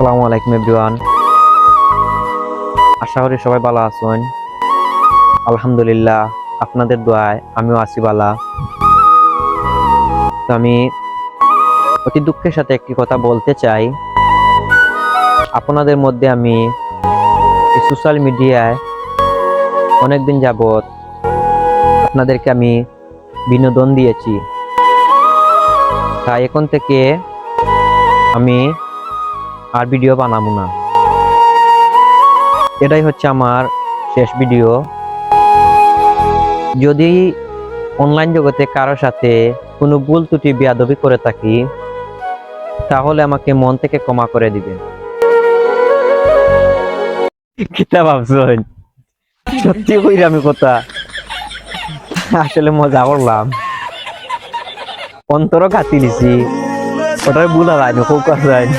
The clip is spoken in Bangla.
আসসালামু আলাইকুম এভরিওয়ান। আশা করি সবাই ভালো আছেন। আলহামদুলিল্লাহ, আপনাদের দোয়ায় আমিও আছি ভালো। তো আমি অতি দুঃখের সাথে একটি কথা বলতে চাই। আপনাদের মধ্যে আমি এই সোশ্যাল মিডিয়ায় অনেকদিন যাবত আপনাদেরকে আমি বিনোদন দিয়েছি, তাই এখন থেকে আমি আর ভিডিও বানাবো না। এটাই হচ্ছে আমার শেষ ভিডিও। যদি অনলাইন জগতে কারো সাথে কোনো ভুল ত্রুটি বেয়াদবি করে থাকি, তাহলে আমাকে মন থেকে ক্ষমা করে দিবেন। কিতা ভাবছেন? সত্যি কইরা আমি কথা আসলে মজা করলাম, অন্তরও কাটি দিছি, ওটাই ভুলা যায়নি, খুব কথা যায়নি।